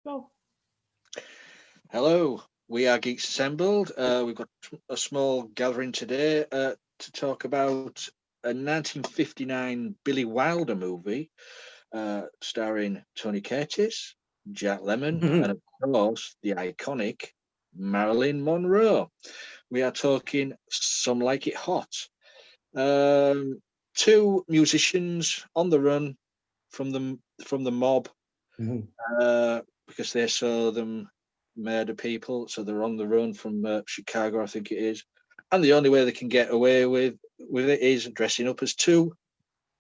Go. Hello, we are Geeks Assembled. We've got a small gathering today to talk about a 1959 Billy Wilder movie starring Tony Curtis, Jack Lemmon, and of course the iconic Marilyn Monroe. We are talking Some Like It Hot. Um, Two musicians on the run from the mob because they saw them murder people, so they're on the run from Chicago, I think it is, and the only way they can get away with it is dressing up as two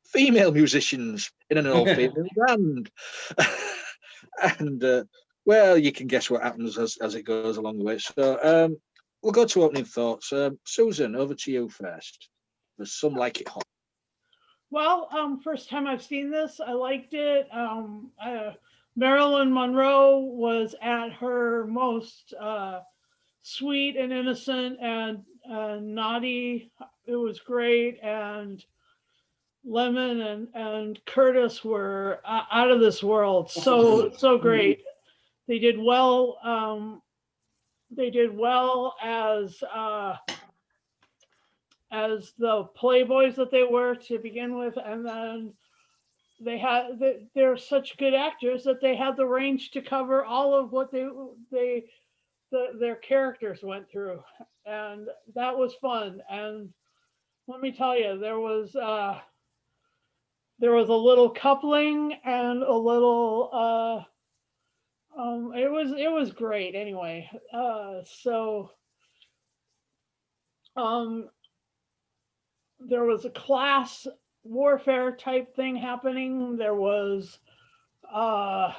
female musicians in an all-female band. And well, you can guess what happens as it goes along the way. So we'll go to opening thoughts. Susan, over to you first. There's Some Like It Hot. Well, first time I've seen this, I liked it. Marilyn Monroe was at her most sweet and innocent and naughty. It was great, and Lemon and Curtis were out of this world. So great. They did well. They did well as the playboys that they were to begin with, and then they're such good actors that they had the range to cover all of what their characters went through, and that was fun. And let me tell you, there was a little coupling and a little it was great anyway. So um there was a class warfare type thing happening. Uh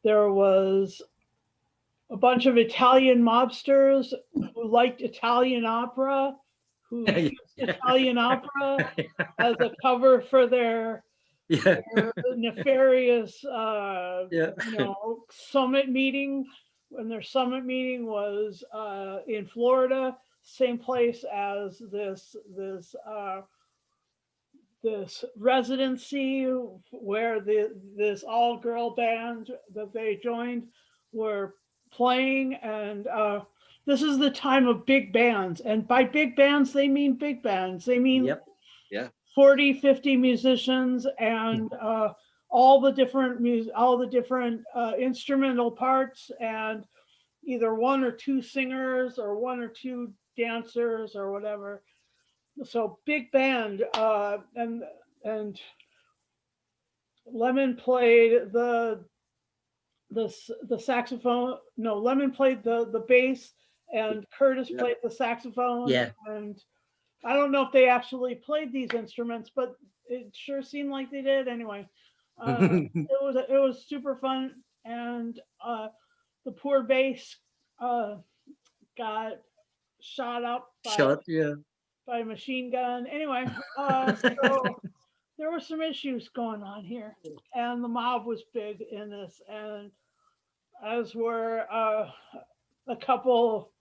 there was a bunch of Italian mobsters who liked Italian opera, who Yeah, used Italian opera as a cover for yeah, their nefarious, yeah, summit meeting. When their summit meeting was in Florida, same place as this residency where this all girl band that they joined were playing, and this is the time of big bands, and by big bands they mean big bands, they mean yep. Yeah, 40, 50 musicians, and all the different instrumental parts, and either one or two singers or one or two dancers or whatever. So big band, and Lemon played the saxophone. No, Lemon played the bass, and Curtis yeah. played the saxophone. Yeah. And I don't know if they actually played these instruments, but it sure seemed like they did. Anyway, it was super fun, and the poor bass uh, got shot up Shot, yeah. by a machine gun. Anyway, so there were some issues going on here, and the mob was big in this, and as were a couple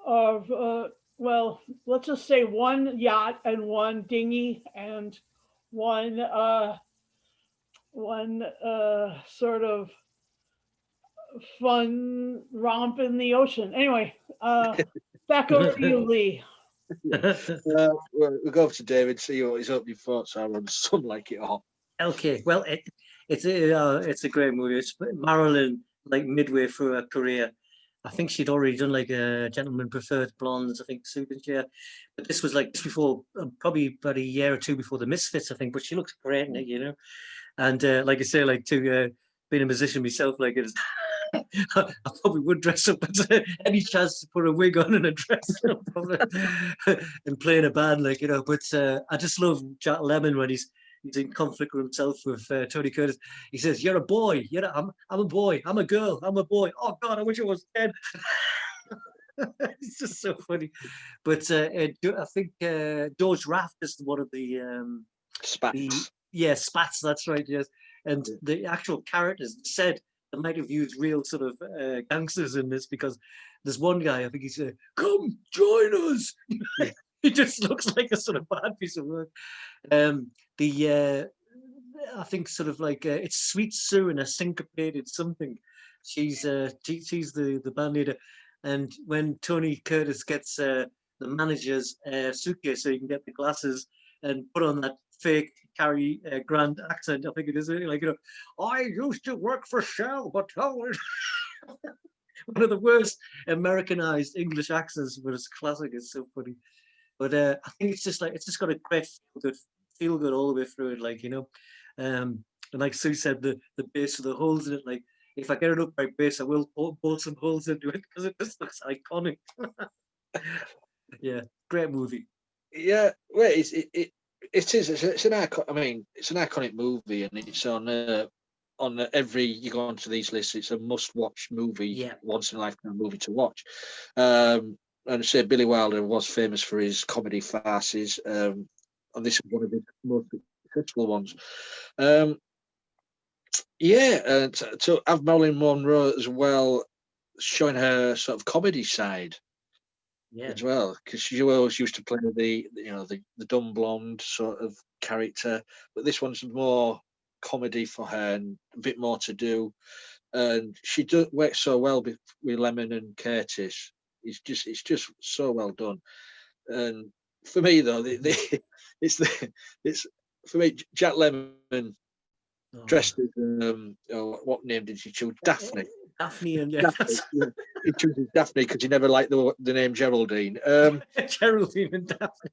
of well, let's just say one yacht and one dinghy and one sort of fun romp in the ocean. Anyway, back over to you, Lee. We'll go over to David, see what his opening thoughts are on Some Like It Hot. Okay, well, it's a great movie. It's Marilyn, like midway through her career. I think she'd already done like a Gentleman Prefers Blondes, I think, Susan, yeah. But this was like just before, probably about a year or two before the Misfits, I think. But she looks great in it. And like I say, like to being a musician myself, like it's, I probably would dress up at any chance to put a wig on and a dress up and play in a band, But I just love Jack Lemmon when he's in conflict with himself with Tony Curtis. He says, "You're a boy. I'm a boy. I'm a girl. I'm a boy. Oh God, I wish I was dead." It's just so funny. But I think George Raft is one of the Spats. Spats. That's right. Yes, and the actual characters said they might have used real sort of gangsters in this, because there's one guy, I think he said, "Come join us." He just looks like a sort of bad piece of work. The I think sort of like it's Sweet Sue in a syncopated something. She's she's the band leader, and when Tony Curtis gets the manager's suitcase so he can get the glasses and put on that fake Cary Grant accent, I think it is like, you know, I used to work for Shell, but Howard. One of the worst Americanized English accents, but it's classic. It's so funny. But I think it's just like it's just got a great feel good all the way through it, like, you know. And like Sue said, the base of the holes in it, like if I get an upright base, I will bolt some holes into it because it just looks iconic. Yeah, great movie. Yeah, well, it's an icon. I mean, it's an iconic movie, and it's on every you go onto these lists. It's a must-watch movie, Yeah. once in a lifetime movie to watch. And I say Billy Wilder was famous for his comedy farces, and this is one of his most successful ones. Yeah, and to have Marilyn Monroe as well, showing her sort of comedy side Yeah, as well, because she always used to play the dumb blonde sort of character, but this one's more comedy for her and a bit more to do, and she does work so well with Lemmon and Curtis. It's just so well done. And for me though, it's it's for me Jack Lemmon dressed as what name did she choose? Daphne. Daphne and yeah, Daphne. Yeah. He chooses Daphne because he never liked the name Geraldine. Geraldine and Daphne.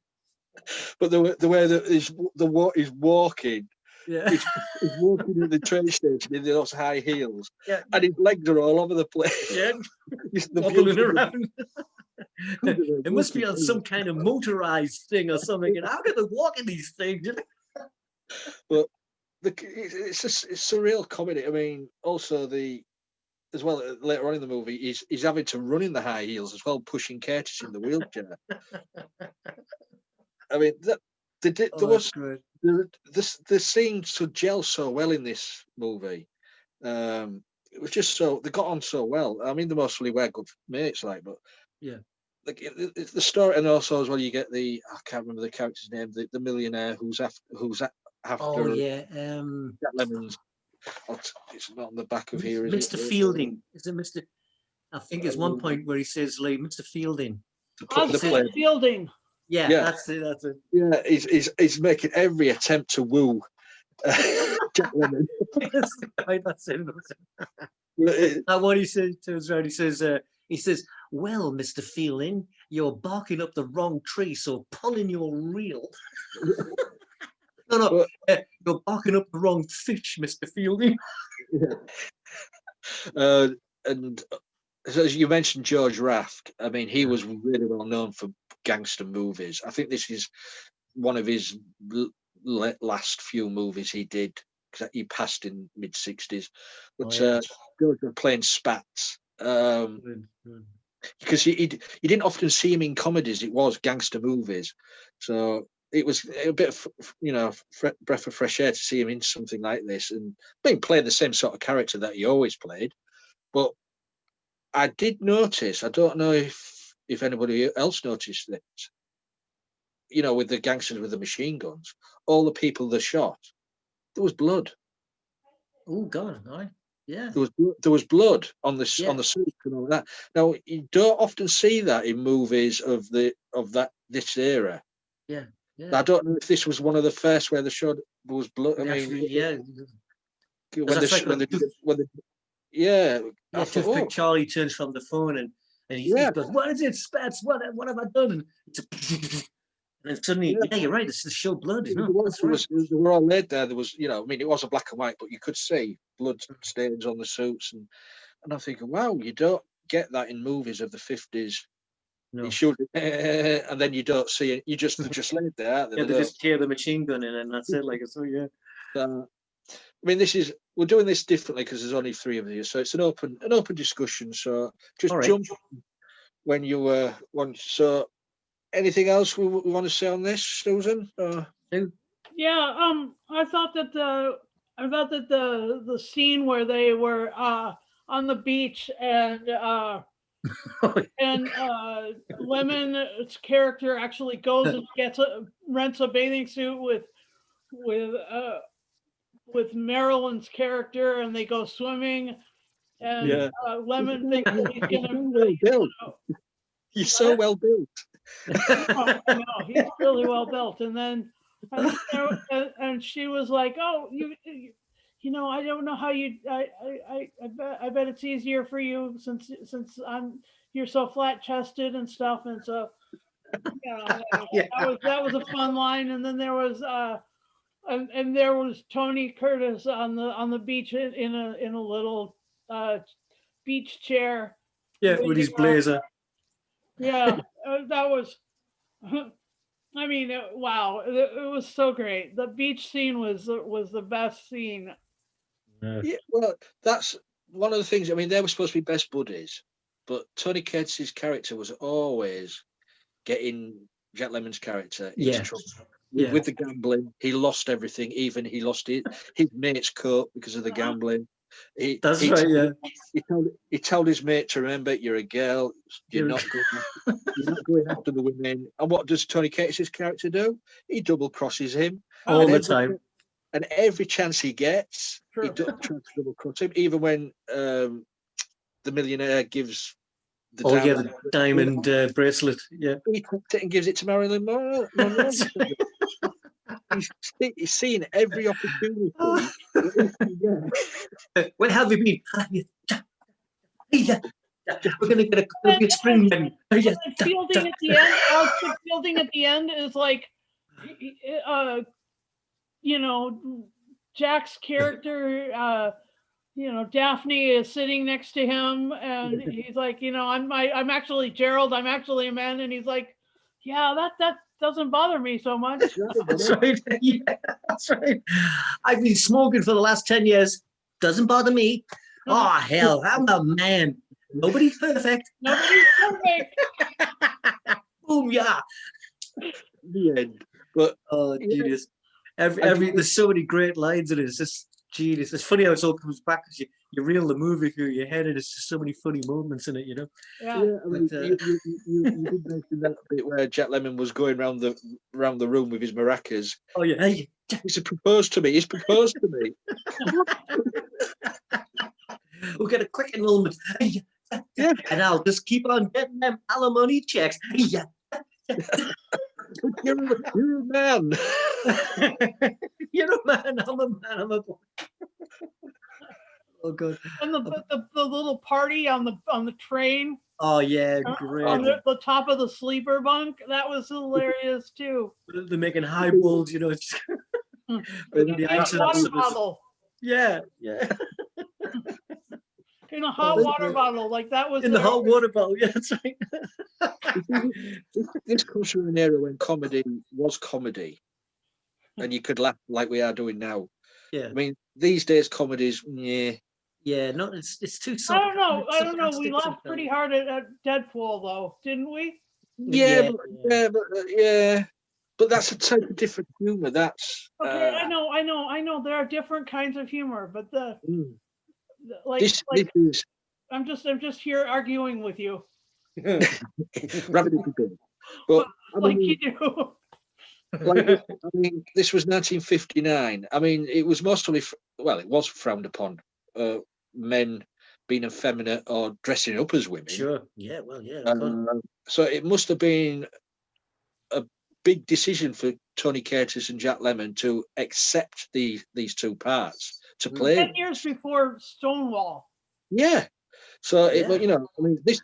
But the way that he's walking, Yeah, he's walking in the train station in those high heels, yeah, and his legs are all over the place. yeah, It's the wobbling beauty of around. the It must be on walking. some kind of motorized thing or something. And how can they walk in these things? But it's surreal comedy. I mean, also as well later on in the movie, he's having to run in the high heels as well, pushing Curtis in the wheelchair. I mean, there was Great. the scenes to gel so well in this movie. It was just so they got on so well. I mean, they mostly were good mates, like, but Yeah. like it's the story, and also as well, you get I can't remember the character's name, the millionaire who's after Oh yeah. Jack Lemmon's. It's not on the back of here, is Mr. it? Fielding. Is it Mr. I think there's one point where he says, like, Mr. Fielding. To put the Oscar play. Fielding. Yeah, Yeah. that's it. That's it. Yeah, he's making every attempt to woo Jack Lemmon. That's it. That one he says turns around. He says, "Well, Mr. Fielding, you're barking up the wrong tree, so pull in your reel." No, you're barking up the wrong fish, Mr. Fielding. Yeah. And as you mentioned, George Raft. I mean, he was really well known for gangster movies. I think this is one of his last few movies he did, because he passed in mid-60s. But George was playing Spats. Because you didn't often see him in comedies. It was gangster movies, so it was a bit of breath of fresh air to see him in something like this, and being playing the same sort of character that he always played. But I did notice, I don't know if anybody else noticed it, with the gangsters with the machine guns, all the people they shot, there was blood. Oh God, no. Yeah. There was blood on the suit and all that. Now you don't often see that in movies of this era. Yeah. I don't know if this was one of the first where they showed there was blood. I mean, Toothpick Charlie turns from the phone and he goes, "What is it, Spats? What have I done?" And then suddenly, you're right. It's the show blood. They were all laid there. There was, I mean, it was a black and white, but you could see blood stains on the suits, and I'm thinking, wow, you don't get that in movies of the 50s. No. And then you don't see it. They're just laid there. They just tear the machine gun in, and that's it. Like it's I mean, we're doing this differently because there's only 3 of you, so it's an open discussion. So just jump when you want. So, anything else we want to say on this, Susan? Yeah, I thought that the scene where they were on the beach and Lemmon's character actually goes and rents a bathing suit with with Marilyn's character, and they go swimming, and Yeah. Lemmon thinks that he's You're gonna. so well built. You're so well built. I know he's really well built, and then and she was like, "Oh, you know, I don't know how you. I bet it's easier for you since you're so flat chested and stuff." And so, you know, Yeah. that was a fun line. And then there was and there was Tony Curtis on the beach in a little beach chair. Yeah, with his blazer. Yeah, that was. I mean, wow, it was so great. The beach scene was the best scene. Yeah, well, that's one of the things. I mean, they were supposed to be best buddies, but Tony Curtis's character was always getting Jack Lemmon's character into Yeah. trouble. Yeah. With the gambling, he lost everything. Even he lost his mate's coat because of the gambling. That's right. Yeah. He told his mate to remember, you're a girl. You're not going after the women. And what does Tony Curtis's character do? He double crosses him All the time. and every chance he gets, True. he tries to double cross him. Even when the millionaire gives the Oh yeah, diamond, the diamond bracelet. Yeah. he takes it and gives it to Marilyn Monroe. He's seen every opportunity. Where have you been? We're gonna get a spring wedding. Fielding at the end, Alfred Fielding at the end is like, you know, Jack's character. You know, Daphne is sitting next to him, and he's like, you know, I'm actually Gerald. I'm actually a man, and he's like, yeah, that doesn't bother me so much. That's right. Yeah, that's right. I've been smoking for the last 10 years. Doesn't bother me. Oh hell, I'm a man. Nobody's perfect. Nobody's perfect. Boom, yeah. The end. But oh, genius. There's so many great lines in it. It's just genius. It's funny how it all comes back because you reel the movie through your head, and it's just so many funny moments in it, you know. Yeah. I mean, you did mention that bit where Jack Lemmon was going round the room with his maracas. Oh yeah. Hey, He's proposed to me. He's proposed to me. We'll get a quick enrollment. Yeah. And I'll just keep on getting them alimony checks. Yeah. You're a man. You're a man. I'm a man. I'm a boy. Oh god. And the little party on the train. Oh yeah, great. On the top of the sleeper bunk. That was hilarious too. They're making highballs, you know. Water bottle. Yeah. In a hot water bottle, like that was in the hot water bottle. Yeah, that's right. This comes from an era when comedy was comedy, and you could laugh like we are doing now. Yeah. I mean, these days comedies, yeah. Yeah, no, it's too. I don't know. We laughed pretty hard at Deadpool, though, didn't we? Yeah. But that's a totally different humor. That's okay. I know. There are different kinds of humor, but this is. I'm just here arguing with you. Rabbit is big, but you do. I mean, this was 1959. I mean, it was mostly it was frowned upon. Men being effeminate or dressing up as women. Sure. Yeah. Well. Yeah. So it must have been a big decision for Tony Curtis and Jack Lemmon to accept these two parts to play. 10 years before Stonewall. Yeah. So you know, I mean, this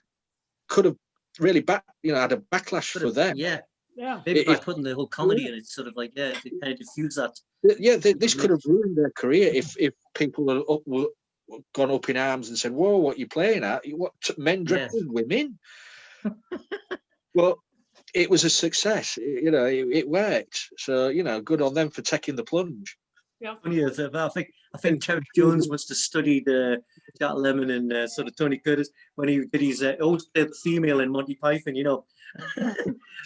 could have really had a backlash for them. Yeah. Yeah. Maybe by putting the whole comedy in, it's sort of like to kind of diffuse that. Yeah. This could have ruined their career if people were gone up in arms and said, "Whoa, what are you playing at? What men dressing women?" Well, it was a success. You know, it worked. So you know, good on them for taking the plunge. Yeah. I think Terry Jones must have studied Jack Lemmon and sort of Tony Curtis when he did his old female in Monty Python. You know.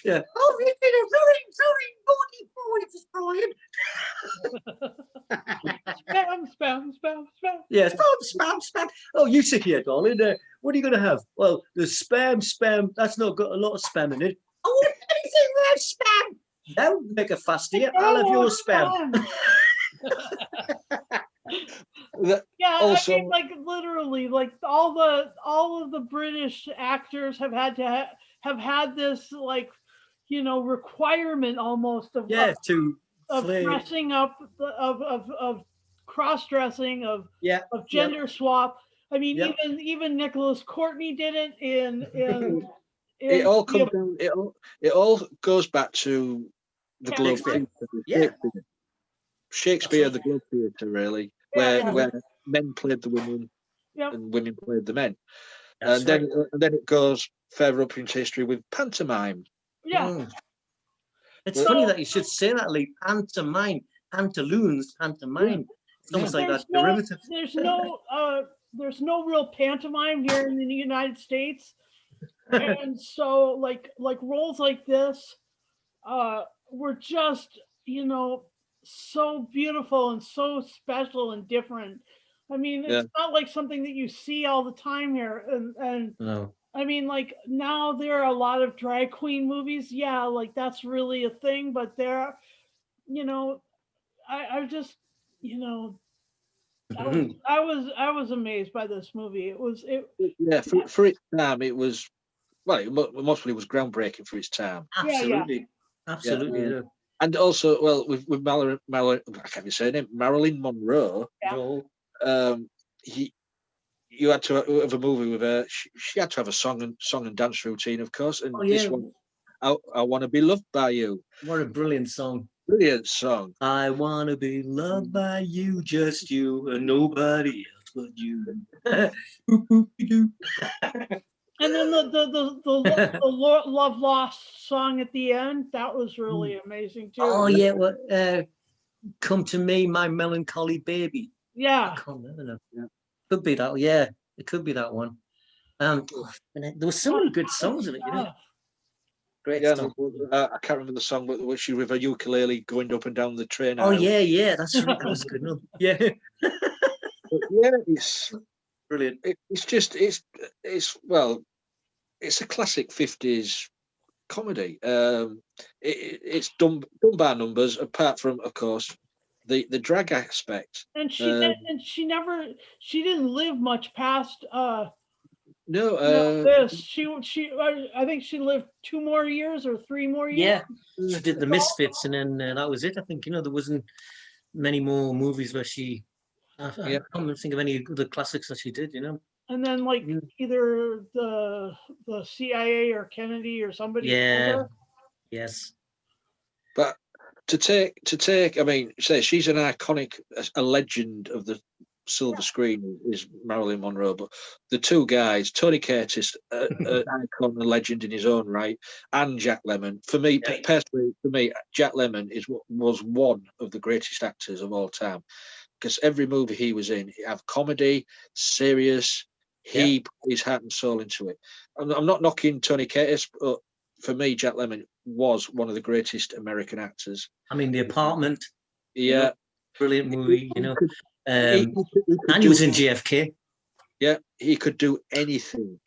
Yeah. Oh, we did a very naughty, Spam. Yeah, spam. Oh, you sit here, darling. What are you going to have? Well, there's spam. That's not got a lot of spam in it. Oh, anything with spam. Don't make a fuss, dear. I'll have your spam. Yeah, Also, I mean, like literally, like all of the British actors have had to have had this like, requirement almost Yeah, to of play. dressing up, of cross dressing, Yeah, of yeah, gender swap. I mean, yeah. even Nicholas Courtney did it it in all the comes down. It all goes back to the Globe Shakespeare. Theatre. Yeah, that's Shakespeare, right. the Globe Theatre, really, yeah, where yeah, Mhm. men played the women yep, and women played the men, That's and right. then it goes further up into history with pantomime. yeah. Mm. It's But funny So that you should say that, like pantomime, pantaloons, yeah, pantomime. It's yeah, almost like that there's no derivative. there's no uh there's no real pantomime here in the United States, and so like roles like this were just so beautiful and so special and different. I mean, yeah, it's not like something that you see all the time here, and No. I mean, like now there are a lot of drag queen movies. Yeah, like that's really a thing, but there, you know, I just, you know, I was amazed by this movie. yeah. For its time, it was well, mostly was groundbreaking for its time. Yeah, yeah. Absolutely. Yeah, Absolutely. Yeah. and also, well, with Marilyn, I can't even say her name, Marilyn Monroe. Yeah. Role. Um, he, you had to have a movie with her. She had to have a song and dance routine, of course. Oh And this yeah. one, I want to be loved by you. What a brilliant song. Brilliant song. I wanna be loved by you, just you, and nobody else but you. Boop-boop-de-doo. And then love lost song at the end, that was really amazing Oh too. Yeah, yeah, well, come to me, my melancholy baby. I Yeah. can't remember now. yeah. Could be that. Yeah, it could be that one. And there were so many good songs in it. Great Yeah, stuff. no, I can't remember the song, but was she with a ukulele going up and down the train Oh aisle? yeah, yeah, that's right. That was good. No, yeah, But yeah, it's brilliant. it's just well, it's a classic 50s comedy. It's done by numbers, apart from, of course, the drag aspect. And Uh, she didn't live much past no, this. I think she lived 2 more years or 3 more years. Yeah, she did the Misfits, and then that was it. I think there wasn't many more movies where she. I yeah, can't think of any other classics that she did. And then like yeah. either the CIA or Kennedy or somebody killed Yeah. her. Yes. But to take, I mean, say she's an iconic, a legend of the silver screen is Marilyn Monroe. But the two guys, Tony Curtis, an icon, a legend in his own right, and Jack Lemmon. For me, Yeah. personally, Jack Lemmon was one of the greatest actors of all time, because every movie he was in, he have comedy, serious. Yeah. He put his heart and soul into it. I'm not knocking Tony Curtis, but for me, Jack Lemmon was one of the greatest American actors. I mean, The Apartment. Yeah, Brilliant movie. he could, he could And he do, was in JFK. yeah, he could do anything.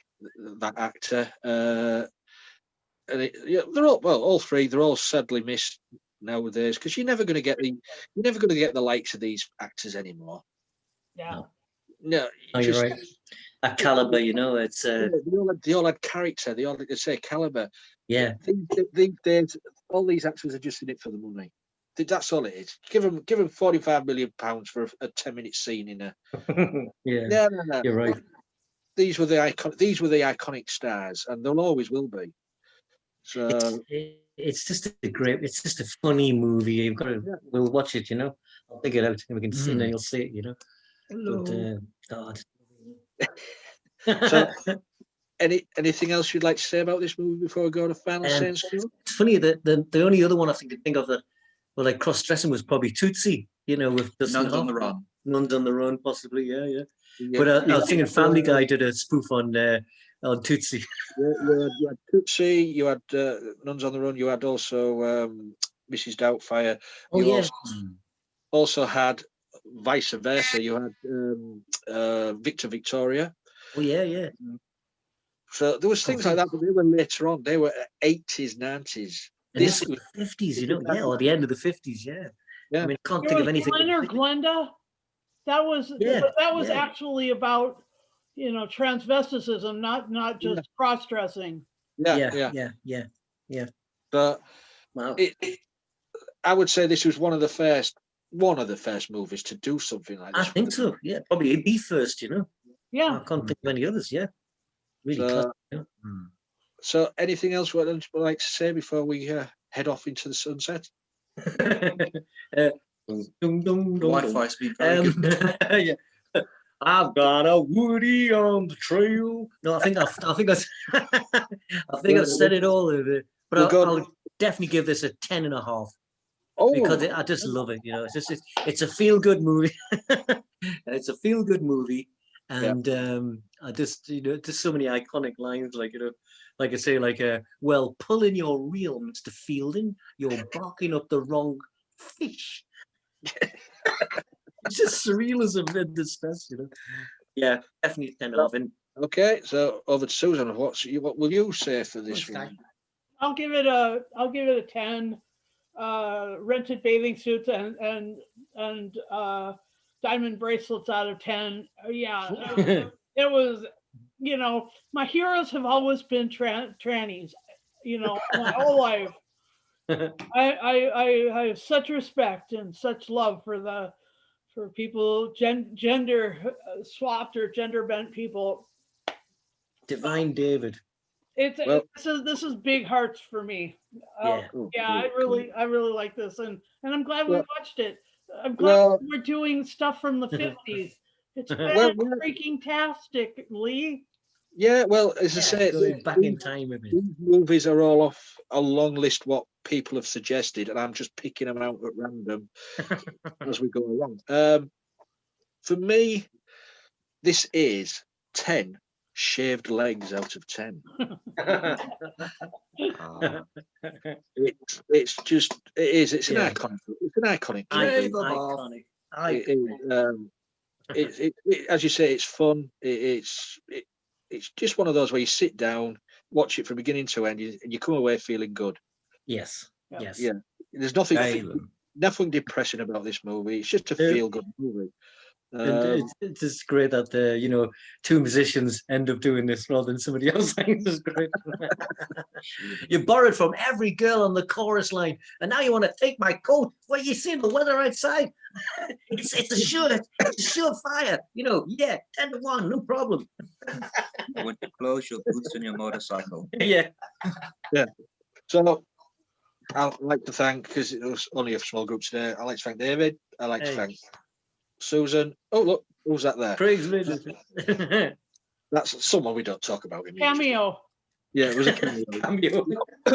That actor, and yeah, they're all three. They're all sadly missed nowadays, because you're never going to get the likes of these actors anymore. Yeah. No, No, no, you're right. That caliber, it's they all had character. They all, like I say, caliber. yeah. These days, all these actors are just in it for the money. That's all it is. Give them £45 million for a 10-minute scene in a. Yeah, No. you're right. These were the iconic stars, and they'll always will be. So It's just it's just a funny movie. You've got to, yeah. we'll watch it. I'll dig it out and we can see, and then Mm. you'll see it. Hello. But God. So anything else you'd like to say about this movie before we go to final sense? It's funny that the only other one I think of that, well, like cross dressing was probably Tootsie. With Nuns on the Run. Nuns on the Run, possibly. Yeah. Yeah, But I you was thinking Family Guy did a spoof on Tootsie. you had Tootsie, you had Nuns on the Run, you had also Mrs. Doubtfire. Oh You yeah. also had vice versa. You had Victor Victoria. Oh yeah. So there was things like that, but they were later on. They were 80s, 90s. And this was the 50s, yeah, or the end of the 50s, yeah. Yeah. I mean, I can't There think of was anything. Glenn or Glenda. That was Yeah, that was yeah. actually about, transvesticism, not Yeah. just cross-dressing. Yeah, Yeah, yeah. yeah. But Wow. I would say this was one of the first movies to do something like I this. think so. Yeah, probably be first. Yeah. I can't think of any others. Yeah, really So, classic. Yeah. so anything else would you like to say before we head off into the sunset? Wi-Fi speed very good. Yeah. I've got a Woody on the trail. No, I think I said it all of it. But We'll go- I'll definitely give this a 10.5 Oh, because I just love it. It's a feel good movie. It's a feel good movie, and I just just so many iconic lines like like I say well, pull in your reel, Mr. Fielding. You're barking up the wrong fish. It's just surrealism in this best. Yeah, definitely 10.5. And okay. So over to Susan. What will you say for this one? I'll give it a 10. Rented bathing suits and diamond bracelets out of 10. Yeah, it was. My heroes have always been trannies. My whole life. I have such respect and such love for people gender swapped or gender bent people. Divine David. This is big hearts for me. Yeah. Yeah, I really like this, and I'm glad we Well- watched it. I'm glad Well- we're doing stuff from the 50s. It's Well, freaking tastic, Lee. Yeah, well, as I say, Going back in time a bit. these movies are all off a long list what people have suggested, and I'm just picking them out at random as we go along. For me, this is 10 shaved legs out of 10. It's just it's an Yeah. iconic movie. Iconic. As you say, it's fun. It's just one of those where you sit down, watch it from beginning to end, and you come away feeling good. Yes. Yeah. Yes. Yeah, there's nothing depressing about this movie. It's just a feel good movie. And it's just great that two musicians end up doing this rather than somebody else. I think this is great. You borrowed from every girl on the chorus line, and now you want to take my coat. Well, you see the weather outside. It's a surefire. Yeah, 10-1, no problem. With your clothes, your boots, and your motorcycle. Yeah. So I'd like to thank, because it was only a small group today, I'd like to thank David. I'd like to thank Susan. Oh, look, who's that there? Craig's visit. That's someone we don't talk about in the industry. Cameo. Yeah, it was a cameo. Cameo.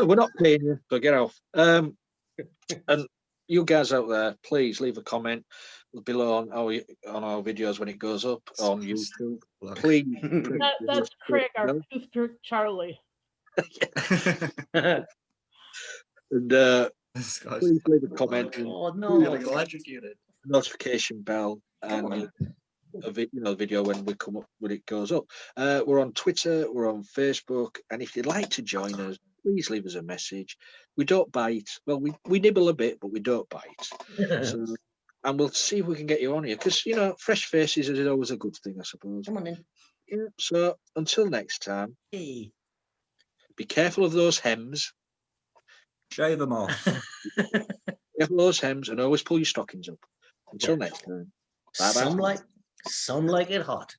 We're not paying you, so get off. And you guys out there, please leave a comment below on our videos when it goes up on YouTube. Please. That's Craig, our toothpick Charlie. And please leave a comment. Oh You're no. gonna go electrocuted. Notification bell and a video when we come up when it goes up. We're on Twitter, we're on Facebook, and if you'd like to join us, please leave us a message. We don't bite. Well, we nibble a bit, but we don't bite. So, and we'll see if we can get you on here, because fresh faces is always a good thing, I suppose. Come on in. Yeah. So until next time, Hey. be careful of those hems. Shave them off. Careful of those hems, and always pull your stockings up. Until next time. Bye-bye. Some like it hot.